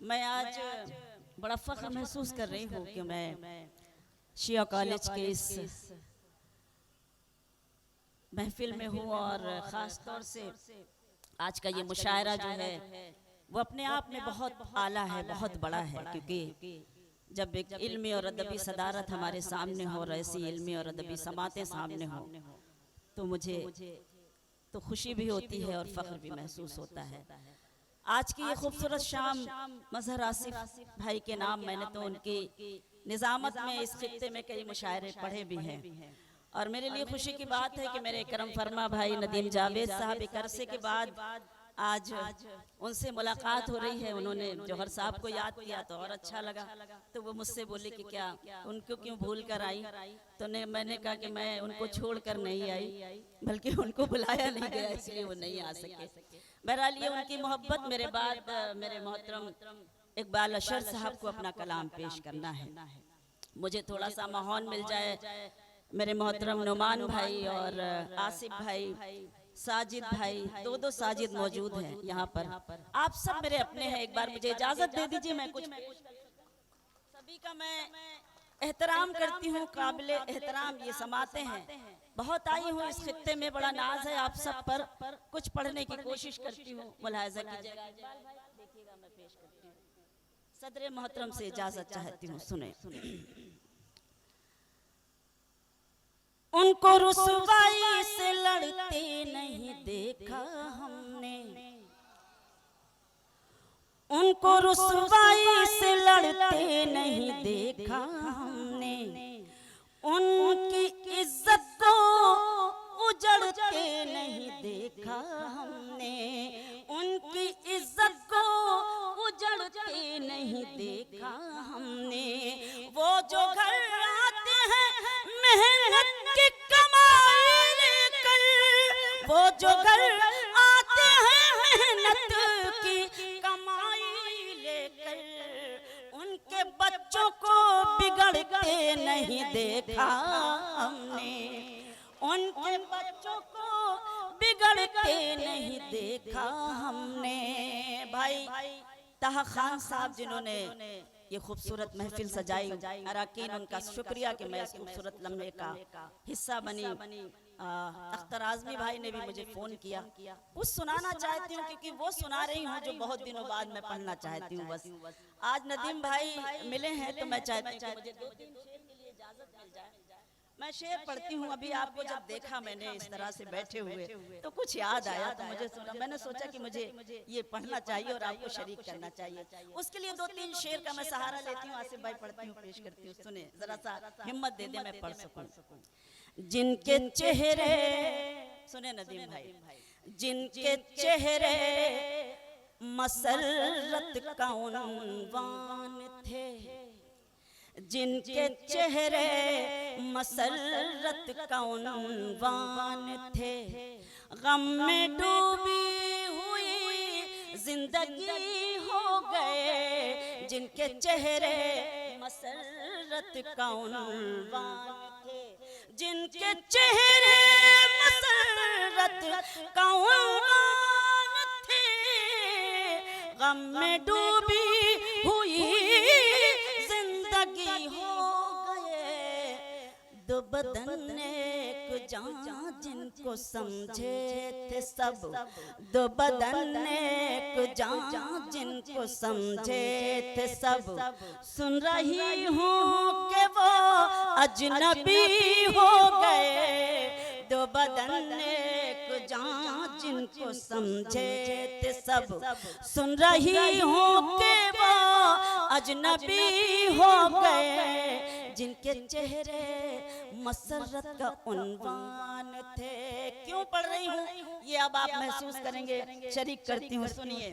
मैं आज बड़ा फख्र महसूस कर रही हूँ कि मैं शिया कॉलेज के इस महफिल में हूँ और ख़ास तौर से आज का ये मुशायरा जो है वो अपने आप में बहुत आला है, बहुत बड़ा है। क्योंकि जब एक इल्मी और अदबी सदारत हमारे सामने हो और ऐसी इल्मी और अदबी समातें सामने हो तो मुझे तो खुशी भी होती है और फ़ख्र भी महसूस होता है। आज की ये खूबसूरत शाम मजहर आसिफ भाई के नाम, मैंने तो उनकी निज़ामत में इस खित्ते में कई मुशायरे पढ़े भी हैं और मेरे लिए खुशी की बात है कि मेरे करम फरमा भाई नदीम जावेद साहब एक अरसे के बाद आज उनसे मुलाकात हो रही है। उन्होंने जौहर साहब को याद किया तो और अच्छा लगा, तो वो मुझसे बोले कि क्या उनको क्यों भूल कर आई, तो मैंने कहा कि मैं उनको छोड़ कर नहीं आई, बल्कि उनको बुलाया नहीं गया इसलिए वो नहीं आ सके। बहरहाल ये उनकी मोहब्बत। मेरे बाद मेरे मोहतरम इकबाल अशर साहब को अपना कलाम पेश करना है। मुझे थोड़ा सा माहौल मिल जाए। मेरे मोहतरम नुमान भाई और आसिफ भाई, साजिद भाई, दो साजिद मौजूद हैं यहाँ पर। आप सब मेरे अपने हैं। एक बार मुझे इजाजत दे दीजिए, मैं कुछ सभी का मैं एहतराम करती हूँ, काबिले एहतराम ये समाते हैं। बहुत आई हूँ इस खित्ते में, बड़ा नाज है आप सब पर, कुछ पढ़ने की कोशिश करती हूँ, मुलाहिजा कीजिएगा। देखिएगा मैं पेश करती हूँ। सदर मोहतरम से इजाजत चाहती हूँ, सुने। उनको रुसवाई से लड़ते नहीं देखा हमने, उनको रुसवाई से लड़ते नहीं देखा हमने, उनकी इज्जत को उजड़ते नहीं देखा हमने, उनकी इज्जत को उजड़ते नहीं देखा हमने। वो जो घर आते हैं मेहनत की कमाई लेकर, वो जो घर आते हैं मेहनत की कमाई लेकर, उनके बच्चों को बिगड़ते नहीं देखा हमने, उनके बच्चों को बिगड़ते नहीं देखा हमने। भाई ताहा खान साहब जिन्होंने ये खूबसूरत महफिल सजाई, अराकीन उनका शुक्रिया कि मैं इस खूबसूरत लम्हे का हिस्सा बनी। अख्तर आज़मी भाई ने भी मुझे फ़ोन किया, कुछ सुनाना चाहती हूँ क्योंकि वो सुना रही हूँ जो बहुत दिनों बाद मैं पढ़ना चाहती हूँ। बस आज नदीम भाई मिले हैं तो मैं चाहती हूँ मुझे 2-3 शेर के लिए इजाज़त मिल जाए। मैं शेर पढ़ती हूँ। अभी आपको जब देखा मैंने इस तरह से बैठे हुए तो कुछ याद आया, तो मैंने सोचा कि मुझे ये पढ़ना चाहिए और आपको शरीक करना चाहिए। उसके लिए 2-3 शेर का मैं सहारा लेती हूँ। आसिफ भाई पढ़ती हूँ, पेश करती हूँ, सुने, जरा सा हिम्मत दे दे मैं पढ़ सकूं। जिनके चेहरे, सुने नदीम भाई, जिनके चेहरे मसरत का उन्वान थे, जिनके चेहरे मसरत का उन्वान थे, गम में डूबी हुई जिंदगी हो गए, जिनके चेहरे मसरत का उन्वान थे, जिनके चेहरे मसरत का उन्वान थे, गम में डूबी हुई हो गए, दो बदन एक जान जिनको समझे थे सब, दो बदन एक जान जिनको समझे थे सब, सुन रही हूँ कि वो अजनबी हो गए, दो बदन एक जान जिनको समझे थे सब, सुन रही हूँ कि वो अजनबी हो गए, जिनके चेहरे मसरत का उन्वान थे। क्यों पढ़ रही हूँ ये अब आप महसूस करेंगे, शरीक करती हूँ, सुनिए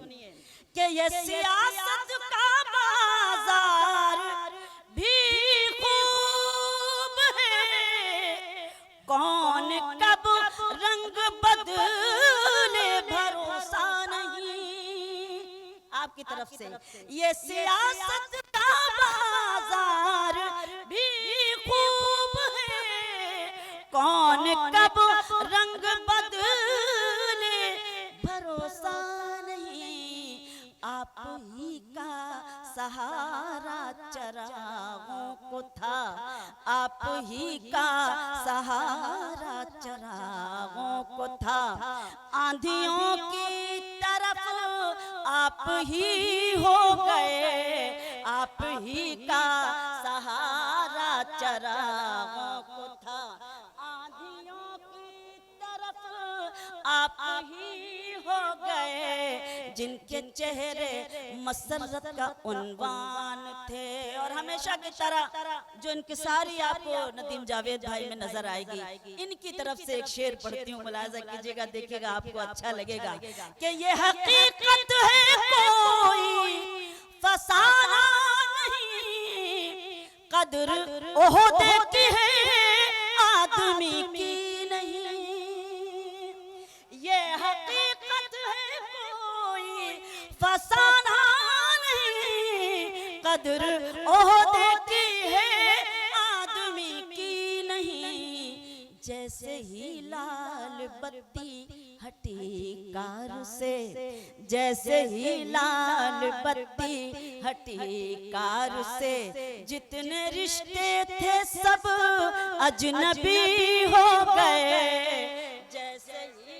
कि ये सियासत का बाजार भी खूब है, कौन कब रंग बदले भरोसा नहीं। आपकी तरफ से ये सियासत का बाजार भी खूब है, कौन कब रंग बदले भरोसा नहीं। आप ही का था, आप ही का सहारा चरागों को था। आंधियों की तरफ आप ही हो गए, आप ही का सहारा चरागों को था। आंधियों की तरफ आप ही हो गए, जिनके चेहरे मसरत का उन्वान थे। और हमेशा की तरह जो इंकिसारी आपको नदीम जावेद भाई में नजर आएगी, इनकी तरफ से एक शेर पढ़ती हूँ, मुलाजा कीजिएगा, देखिएगा आपको अच्छा लगेगा कि ये हकीकत है कोई फसाना नहीं, कदर ओहदे की है आदमी की नहीं। ये हकीकत है कोई फसाना नहीं, कदर ओहदे की है आदमी की नहीं। जैसे ही लाल बत्ती हटी कार से, जैसे ही लाल बत्ती हटी कार से, जितने रिश्ते थे सब अजनबी हो गए। जैसे ही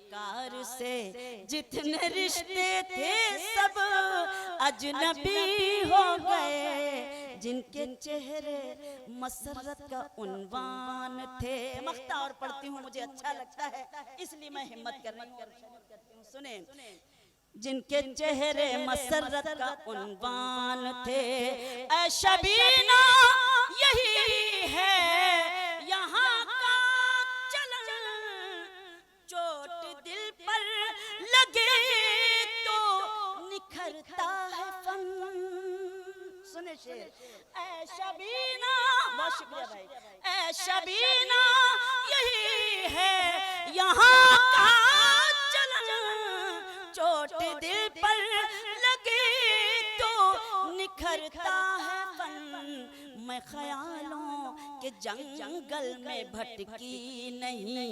कार से जितने रिश्ते थे सब अजनबी हो गए, जिनके चेहरे मसरत का उन्वान थे। मख्ता और पढ़ती हूँ, मुझे अच्छा लगता है इसलिए मैं हिम्मत करती हूँ। सुने, जिनके चेहरे मसरत का उन्वान थे, ऐ शबीना यही है यहाँ का चलन, चोट दिल पर लगे तो निखरता है फन। सुने शेर, ऐ शबीना, बहुत शुक्रिया भाई, ऐ शबीना यही है यहाँ का चलन, चोट दिल पर लगे तो निखरता है फन। मैं ख्यालों के जंगल में भटकी नहीं,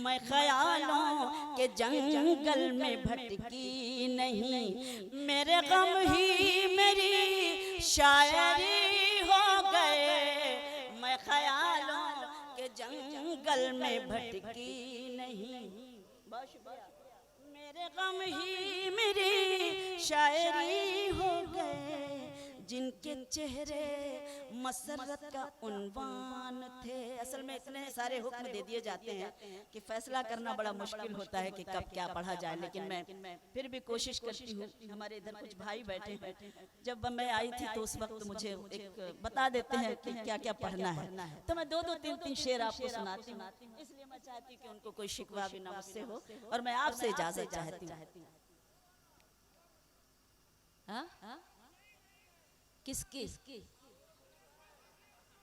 मैं ख्यालों के जंगल में भटकी नहीं, मेरे गम ही मेरी शायरी हो गए। मैं ख्यालों के जंगल में भटकी नहीं, मेरे गम ही मेरी शायरी हो गए, जिनके चेहरे मसरत का उन्वान थे। असल में इतने सारे हुक्म दे दिए जाते हैं कि फैसला करना बड़ा मुश्किल होता है कि कब क्या पढ़ा जाए, लेकिन मैं फिर भी कोशिश करती हूँ। हमारे इधर कुछ भाई बैठे हैं, जब मैं आई थी तो उस वक्त मुझे एक बता देते हैं कि क्या क्या पढ़ना है, तो मैं दो दो तीन तीन शेर आपको सुनाती हूँ। इसलिए मैं चाहती हूँ कि उनको कोई शिकवा भी ना मुझसे हो, और मैं आपसे इजाजत चाहती हूँ। किसकी?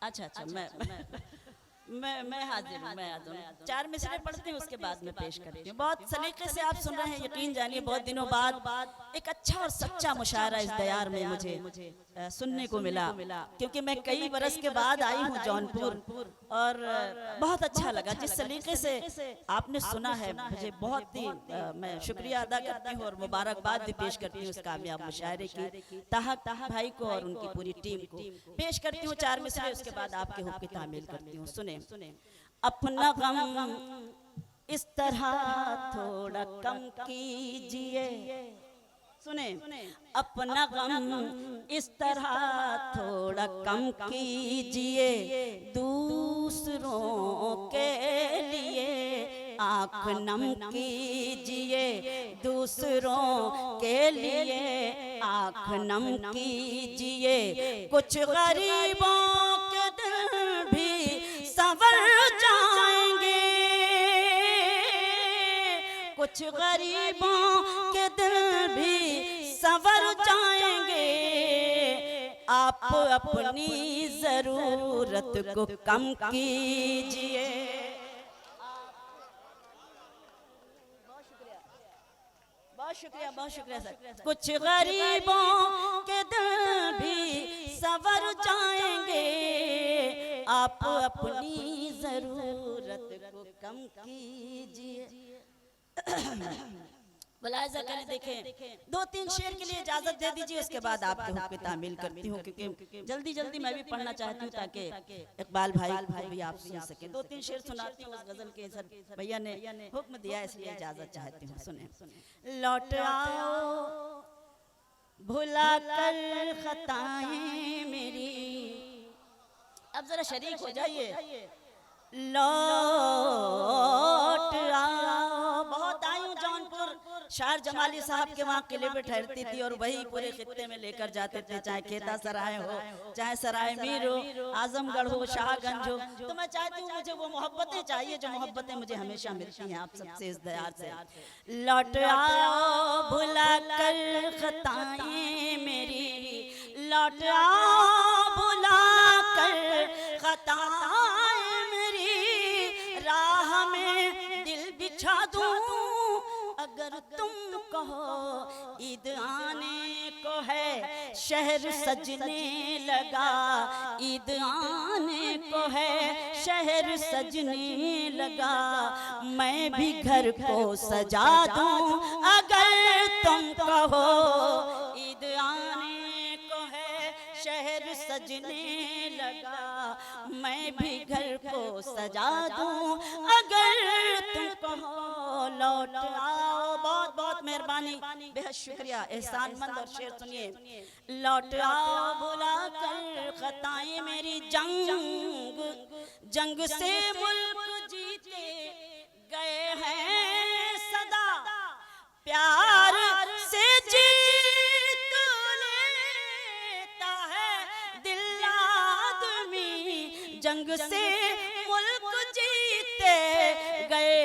अच्छा अच्छा, मैं हाजिर हूँ, मैं हाजिर हूँ। चार मिसरे पढ़ती हूँ, उसके बाद में पेश करती हूँ। बहुत सलीके से आप सुन रहे हैं, यकीन जानिए बहुत दिनों बाद एक अच्छा और सच्चा मुशायरा इस दयार में मुझे सुनने को मिला, क्योंकि मैं कई बरस के बाद आई हूँ जौनपुर, और बहुत अच्छा लगा जिस सलीके से आपने सुना है। मुझे बहुत ही मैं शुक्रिया अदा करती हूँ और मुबारकबाद भी पेश करती हूँ उस कामयाब मुशायरे की ताहक भाई को और उनकी पूरी टीम को। पेश करती हूँ चार मिसरे, उसके बाद आपके हुक्म की तामील करती हूँ। सुने, अपना गम इस तरह थोड़ा कम कीजिए, सुने, अपना गम इस तरह थोड़ा कम कीजिए, दूसरों के लिए आँख नम कीजिए, दूसरों के लिए आँख नम कीजिए, कुछ गरीबों के दिल भी संवर जाएंगे, कुछ गरीबों के दिल भी संवर जाएंगे, आप अपनी जरूरत को कम कीजिए। बहुत शुक्रिया सर। कुछ गरीबों के दिल भी संवर जाएंगे, आप अपनी जरूरत को कम कीजिए। मुलाहिजा करें, देखें 2-3 शेर के लिए इजाजत दे दीजिए, उसके बाद आपके हुक्म तामील करती हूँ, क्योंकि जल्दी जल्दी मैं भी पढ़ना चाहती हूँ ताकि इकबाल भाई भी आप सुन सके। 2-3 शेर सुनाती हूँ उस गजल के, सर भैया ने हुक्म दिया इसलिए इजाजत चाहती हूँ, सुने। लौट आओ भुला कर खताएं मेरी, अब जरा शरीक हो जाइए। लौट आओ, बहुत आई हूँ जौनपुर, शायर जमाली साहब के वहाँ किले पे ठहरती थी और वही पूरे खित्ते में लेकर जाते थे, चाहे खेता सराय हो, चाहे सराय मीर हो, आजमगढ़ हो, शाहगंज हो। तो मैं चाहती हूँ मुझे वो मोहब्बतें चाहिए जो मोहब्बतें मुझे हमेशा मिलती हैं आप सबसे इस दयार से। लौट आओ भुला कर खताएं मेरी, लौट आओ भुला कर खताएं मेरी, राह में दिल बिछा दूं अगर तुम कहो, ईद आने को है शहर सजने लगा, ईद आने को है शहर सजने लगा, मैं भी घर को सजा दूं अगर तुम कहो, ईद आने को है शहर सजने लगा, मैं भी घर को सजा दूं अगर तुम कहो। लौट आओ, बहुत बहुत मेहरबानी, बेहद शुक्रिया, एहसानमंद। और शेर सुनिए। लौट आओ भुला कर खताएं मेरी, जंग से मुल्क जीते गए हैं सदा, प्यार से जीत लेता है दिल आदमी, जंग से मुल्क जीते गए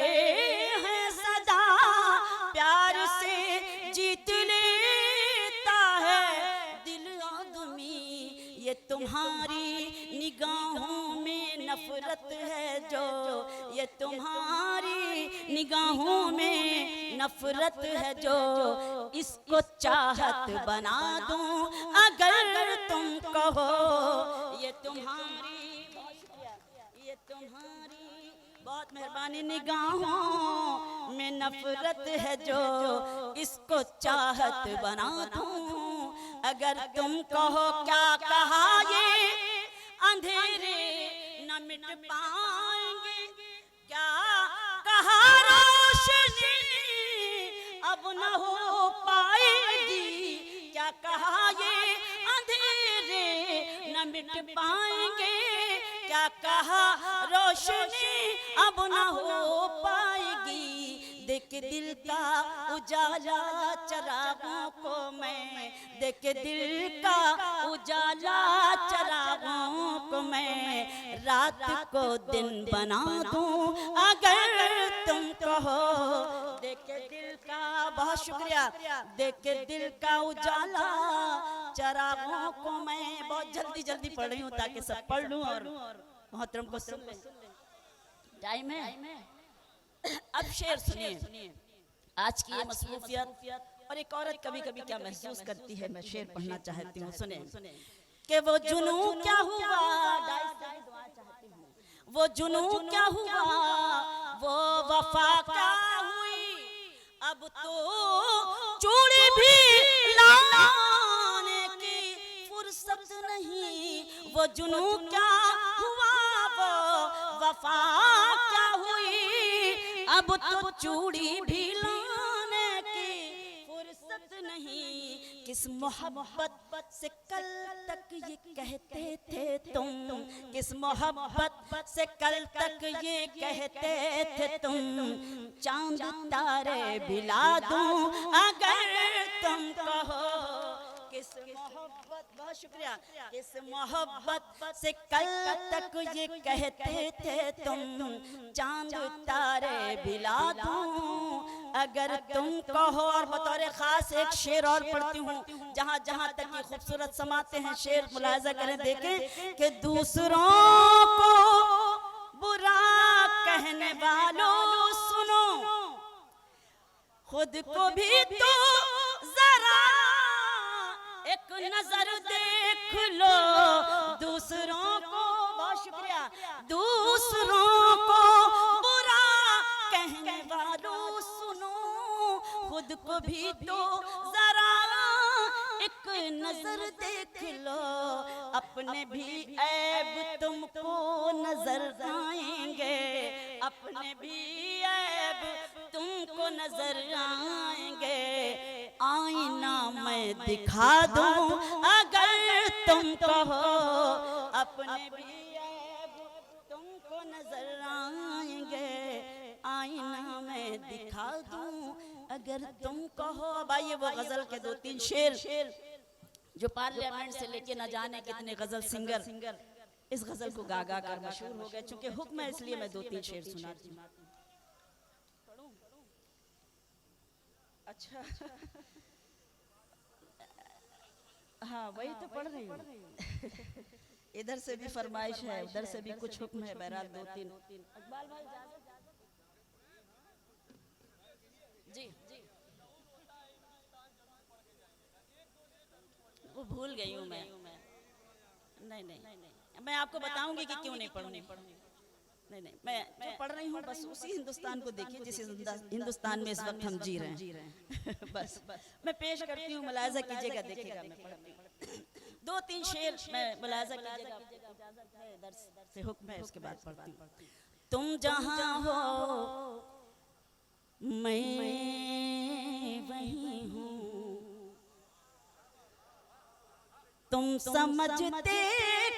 हैं सदा, प्यार से जीत लेता है दिल आदमी, ये तुम्हारी निगाहों में नफरत है जो, ये तुम्हारी निगाहों में नफरत है जो, इसको चाहत बना दूं अगर तुम कहो, ये तुम्हारी, ये तुम्हारी, बहुत मेहरबानी, निगाहों में नफरत है जो, इसको चाहत बना दूं अगर तुम कहो। क्या कहा ये अंधेरे न मिट पाएंगे, क्या कहा रोशनी अब न हो पाएगी, क्या कहा ये अंधेरे न मिट पाएंगे, क्या कहा रोशनी अब न हो पाएगी, देख दिल का उजाला चरागों को मैं, देख दिल का उजाला चरागों को मैं, रात को दिन बना दूं अगर तुम कहो, देख दिल का, बहुत शुक्रिया, देख दिल का उजाला चरागों को मैं। बहुत जल्दी जल्दी पढ़ रही हूँ ताकि सब पढ़ लूँ और मोहतरम को सुन लें, टाइम है। अब शेर सुनिए, आज की ये मसरूफियत, और एक औरत कभी कभी क्या महसूस करती है, मैं शेर पढ़ना चाहती हूँ, सुने। कि वो जुनू क्या हुआ, वो जुनू क्या हुआ, वो वफा क्या हुई, अब तो चूड़ी भी लाने की फुर्सत नहीं, वो जुनू क्या हुआ, वो वफा क्या हुई, अब तो चूड़ी भी लाने की फुर्सत नहीं, किस मोहब्बत से कल तक ये कहते थे तुम, किस मोहब्बत से कल तक ये कहते थे तुम, चांद तारे बिला दूं अगर तुम कहो, किस मोहब्बत, बहुत शुक्रिया, किस मोहब्बत से कल तक ये कहते थे तुम, चांद तारे बिला दूं अगर तुम कहो। और बतौर खास एक शेर और पढ़ती हूँ, जहाँ जहाँ तक ये खूबसूरत समाते हैं शेर, मुलाहिजा करें, देखें कि दूसरों को बुरा कहने वालों सुनो, खुद को भी तो जरा एक नजर देख लो, दूसरों को, बहुत शुक्रिया, दूसरों को बुरा कहने वालों सुनो, खुद खुद को भी तो जरा एक नजर देख लो, अपने भी ऐब तुमको नजर आएंगे, अपने भी ऐब तुमको नजर आएंगे। आईना मैं दिखा दूं अगर तुम कहो, अपने भी ऐब तुमको नजर आएंगे। आईना मैं दिखा दूं अगर तुम कहो। अब आइए वो गजल के 2-3 शेर जो पार्लियामेंट से लेके न जाने कितने गजल सिंगर इस गजल को गा गा कर मशहूर हो गए। चूंकि हुक्म है इसलिए मैं 2-3 शेर सुनाती हूँ। अच्छा हाँ वही तो पढ़ रही हूँ। इधर से भी फरमाइश है, उधर से भी कुछ हुक्म है। बहरहाल 2-3 इकबाल भाई जी वो भूल गई हूँ मैं। नहीं मैं आपको बताऊंगी कि क्यों नहीं पढ़ूंगी। नहीं मैं जो पढ़ रही हूँ बस उसी हिंदुस्तान को देखिए जिस हिंदुस्तान में इस वक्त हम जी रहे हैं। बस मैं पेश करती हूँ, मुलाहिजा कीजिएगा, देखिएगा मैं पढ़ती हूँ। 2-3 शेर मैं मुलाहिजा कीजिएगा, इधर से हुक्म है उसके बाद पढ़ती हूँ। तुम जहाँ हो मैं वहीं हूँ, तुम समझते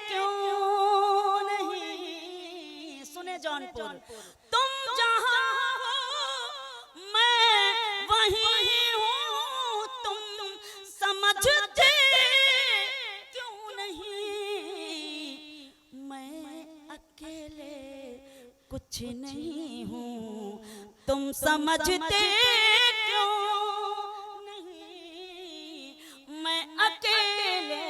क्यों नहीं। सुने जौनपुर, तुम जहाँ हो मैं वहीं हूँ, तुम समझते क्यों नहीं। मैं अकेले कुछ नहीं हूँ, तुम समझते क्यों नहीं। मैं अकेले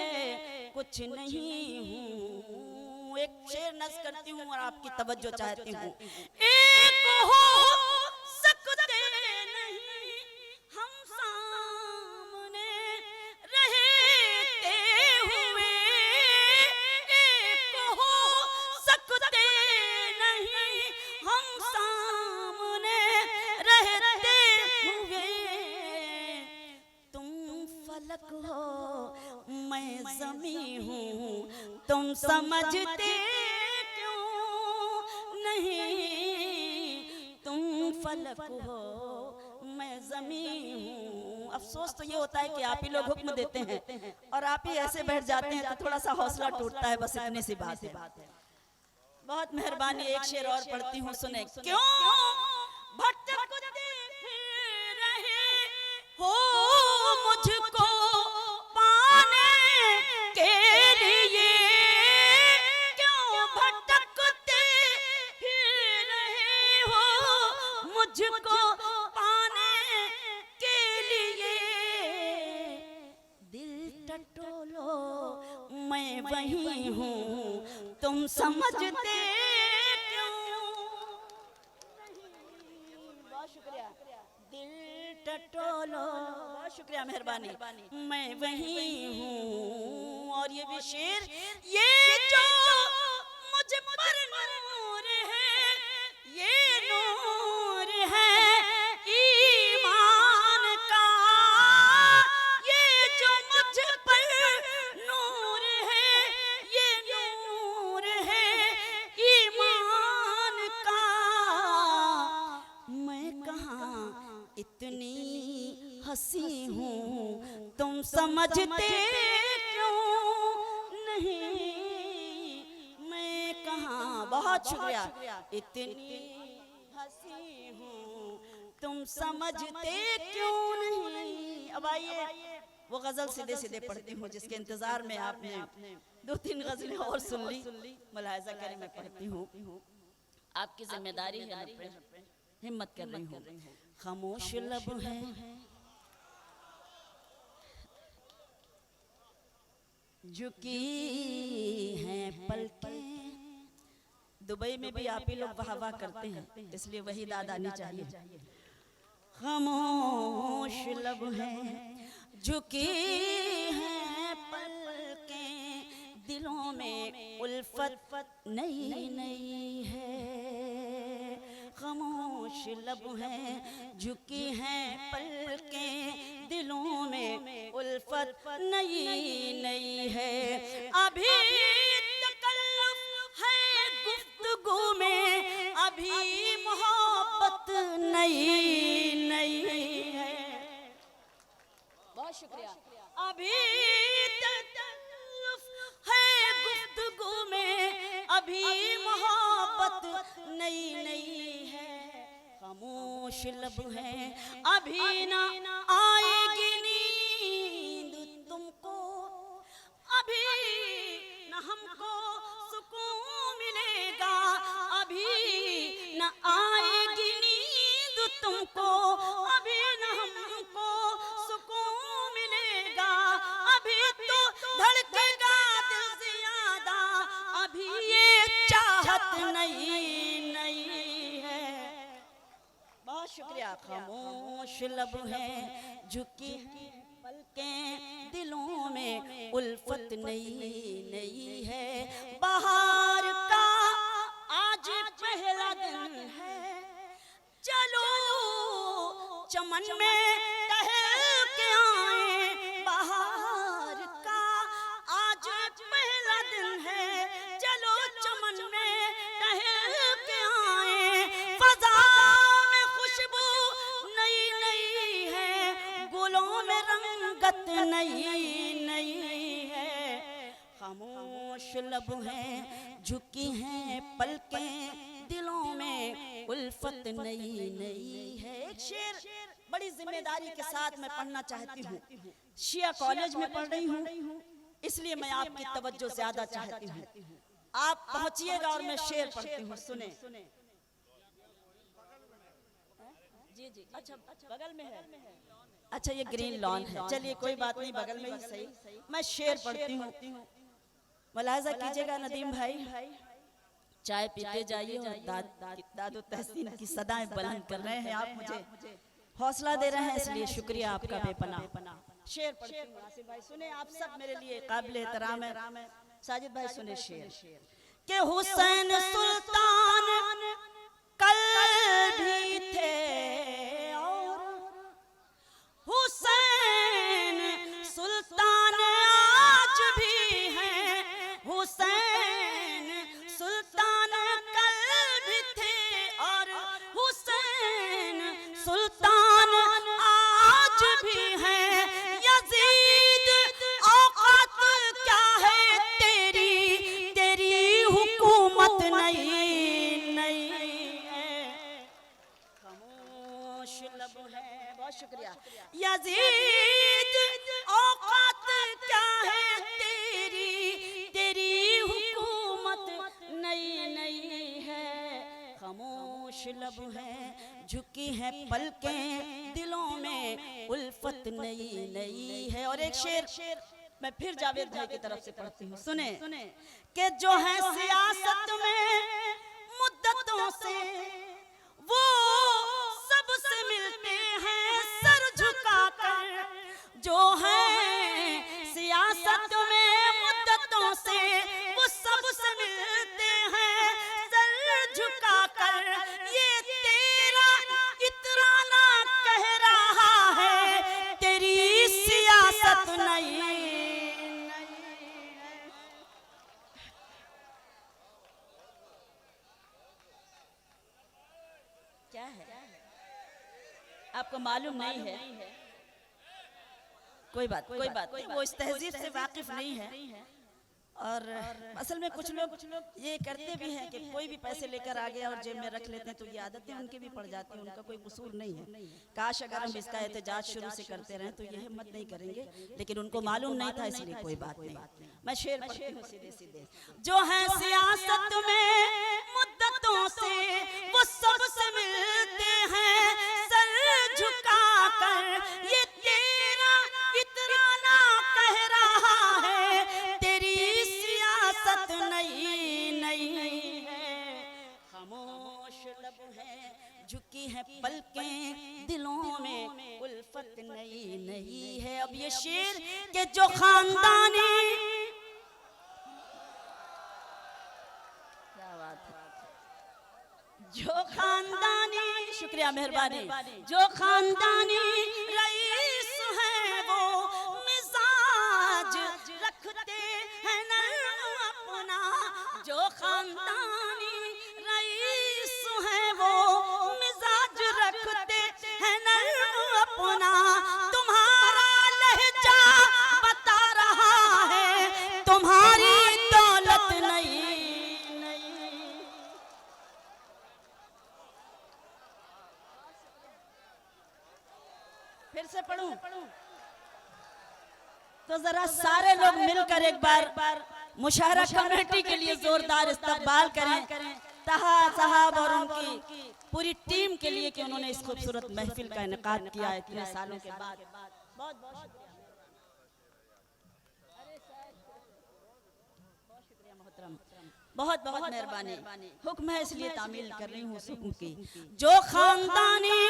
कुछ नहीं हूँ। एक शेर नज़ करती हूँ और आपकी तवज्जो चाहती हूँ। एक हो सकते नहीं हम सामने रहते हुए, एक हो सकते नहीं हम सामने रहते हुए। तुम फलक हो मैं ज़मीं हूँ, तुम समझते क्यों नहीं। तुम फलक हो मैं ज़मीं हूँ। अफसोस तो ये होता है कि आप ही लोग हुक्म देते हैं और आप ही ऐसे बैठ जाते हैं तो थोड़ा सा हौसला टूटता है। बस इतनी सी बात है। बहुत मेहरबानी। एक शेर और पढ़ती हूँ, सुने। क्यों भटकते फिर रहे हो मुझको पाने के लिए, क्यों भटकते फिर रहे हो मुझको पाने के लिए। दिल टटोलो मैं वहीं हूँ, तुम समझते क्यों नहीं। बहुत शुक्रिया। दिल टटोलो, बहुत शुक्रिया, मेहरबानी। मैं वहीं हूँ। और ये भी शेर, ये जो मुझ पर नूर है, ये नूर है ईमान का। ये जो मुझ पर नूर है, ये नूर है ईमान का। मैं कहाँ इतनी हंसी हूँ, तुम समझते क्यों नहीं। मैं कहाँ, बहुत शुक्रिया, इतनी हंसी हूँ, तुम समझते क्यों नहीं। अब आइए वो गजल सीधे सीधे पढ़ती हूँ जिसके इंतजार में आपने 2-3 गजलें और सुन ली। मुलाहिजा करें, मैं पढ़ती हूँ। आपकी जिम्मेदारी है, हिम्मत कर रही हूँ। खामोश लब है झुकी हैं पलकें। दुबई में भी आप ही लोग वाह वाह करते हैं, इसलिए वही दाद आनी चाहिए। खामोश लब है झुकी हैं पलकें, दिलों में उल्फत नई नई है। खामोश लब हैं, झुकी हैं पलकें, दिलों में उल्फत नई नई है। अभी तकल्लुफ है गुफ्तगू में, अभी मोहब्बत नई नई है। बहुत शुक्रिया। अभी तकल्लुफ है गुफ्तगू में, अभी मोहब्बत नई नई है। खामोश लब है, अभी ना आएगी नींद तुमको, अभी न हमको सुकून मिलेगा, अभी न आएगी नींद तुमको, अभी न हमको सुकून मिलेगा, अभी तो धड़केगा दिल ज़्यादा, अभी ये चाहत नई नई है। बहुत शुक्रिया। खामोश लब है, झुकी पलकें, दिलों में उल्फत नई नई है। बाहर का आज पहला दिन है, चलो चमन में टहल के आए। बाहर का आज पहला दिन है, चलो चमन में टहल के आए। फजा में खुशबू नई नई है, गुलों में रंगत नई नई है। खामोश लब हैं, झुकी हैं पलकें, दिलों में उल्फत नई नई है। एक शेर बड़ी जिम्मेदारी के साथ मैं पढ़ना चाहती हूँ। शिया कॉलेज में पढ़ रही हूँ, इसलिए मैं आपकी तवज्जो ज्यादा चाहती हूँ। आप पहुंचिएगा और मैं शेर पढ़ती हूँ, सुने। जी जी, अच्छा बगल में है। अच्छा ये ग्रीन लॉन है, चलिए कोई बात नहीं, बगल में ही सही। मैं शेर पढ़ती हूँ, मुलाहिजा कीजिएगा नदीम भाई। चाय पीते जाइए और दादो तहसीन की सदाएं बुलंद कर रहे हैं। आप मुझे हौसला दे रहे हैं, इसलिए शुक्रिया आपका बेपनाह। शेर पढ़ती हूँ आसिफ भाई, सुने। आप सब मेरे लिए काबिल एहतराम है। साजिद भाई सुने शेर। के हुसैन सुल्तान कल भी थे और हुसैन सुल्तान आज भी हैं। हुसैन सुल्तान कल भी थे और हुसैन सुल्तान आज भी हैं। यजीद औकात क्या है तेरी, तेरी हुकूमत नई नई है। खामोश लब है। बहुत शुक्रिया। यजीद औकात क्या है तेरी, तेरी हुकूमत नई नई है। खामोश लब है, झुकी है पलकें, दिलों में उल्फत नई नई है। और एक शेर मैं फिर जावेद भाई की तरफ से पढ़ती हूँ, सुने। कि जो है सियासत में मुद्दतों से, वो सबसे मिलते हैं सर झुकाकर। जो है सियासत में मुद्दतों से, वो सबसे मिलते हैं सर झुकाकर। ये तेरा इतराना कह रहा है, तेरी सियासत नहीं। क्या है आपको मालूम नहीं है? कोई बात नहीं, वो इस तहजीब से वाकिफ नहीं है। और असल में कुछ लोग ये करते भी हैं कि कोई भी पैसे लेकर आ गया और जेब में रख लेते हैं, तो ये आदतें उनके भी पड़ जाती हैं। उनका कोई कसूर नहीं है। काश अगर हम इसका एहतजाज शुरू से करते रहें तो ये हिम्मत नहीं करेंगे, लेकिन उनको मालूम नहीं था, इसलिए कोई बात नहीं। मैं शेर पढ़ती हूँ सीधे सीधे। जो है सियासत में मुद्दतों से, वो सबसे मिलते हैं सर झुकाकर। ये तेरा इतराना कह रहा है, तेरी सियासत नई नई है। खामोश लब है, झुकी है पलकें, दिलों में उल्फत नई नई है। अब ये शेर के जो खानदानी, क्या बात है, जो खानदानी, शुक्रिया मेहरबानी, जो खानदानी रईस है वो मिजाज रखते हैं नर्म अपना। जो खानदानी रईस है वो मिजाज रखते हैं नर्म अपना। तुम्हारा लहजा बता रहा है तुम्हारी दौलत नहीं। फिर से पढ़ूं तो जरा सारे लोग मिलकर एक बार मुशायरा कमेटी के लिए जोरदार इस्तकबाल करें, तहा साहब और उनकी पूरी टीम के लिए कि उन्होंने इस खूबसूरत महफिल का इनेकाद किया है इतने सालों के बाद। बहुत बहुत शुक्रिया मोहतरम, बहुत बहुत मेहरबानी। हुक्म है इसलिए तामील कर रही हूँ उस हुक्म की। जो खानदानी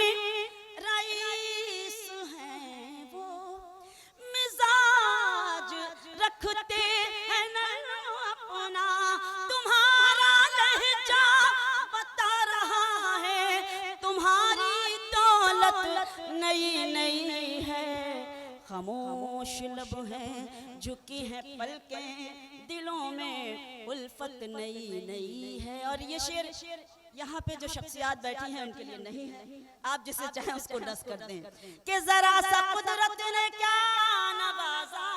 रईस हैं वो मिजाज रखते हैं नर्म अपना। तुम्हारा लहजा बता रहा है तुम्हारी दौलत नई नई है। खामोश लब हैं झुकी हैं पलकें, दिलों में उल्फत नई नई है। और ये शेर यहाँ पे जो शख्सियात बैठी हैं उनके लिए नहीं है, आप जिसे चाहें उसको डस कर दें कि जरा सा कुदरत ने क्या नवाजा।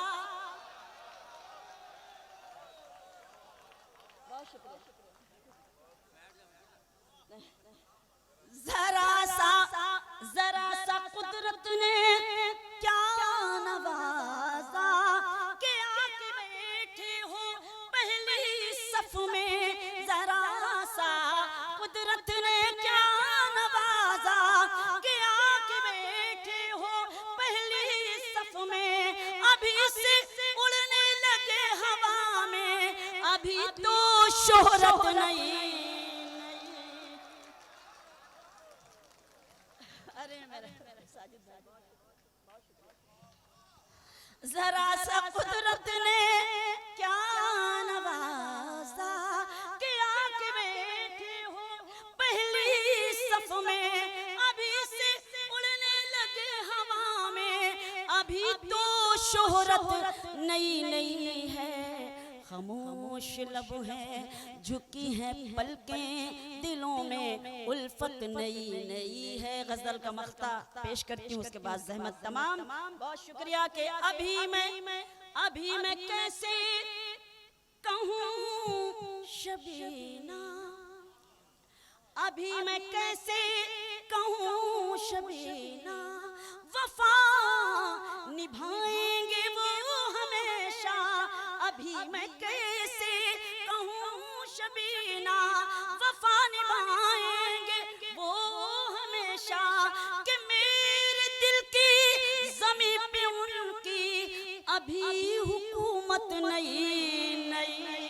बहुत शुक्रिया। जरा सा कुदरत ने क्या नवाजा कि आके बैठे हो पहली सफ में। जरा सा कुदरत ने क्या नवाजा कि आके बैठे हो पहली सफ में। अभी से उड़ने लगे हवा में, अभी तो शोहरत नहीं। अरे मेरे साजिद भाई, जरा सा कुदरत ने क्या नवाजा कि आके बैठे हो पहली सफ में। अभी से उड़ने लगे हवा में, अभी तो शोहरत नई नई है। खामोश लब है झुकी हैं पलकें, दिलों में उल्फत नई नई है। गजल का मख्ता पेश करती हूँ, उसके बाद ज़हमत तमाम। बहुत शुक्रिया कि अभी मैं कैसे कहूँ शबीना, अभी मैं कैसे कहूँ शबीना। वफा निभाएंगे वो हमेशा, अभी मैं कैसे कहूँ शबीना। वफा निभाएंगे वो हमेशा कि मेरे दिल की ज़मीं पे उनकी अभी हुकूमत नहीं।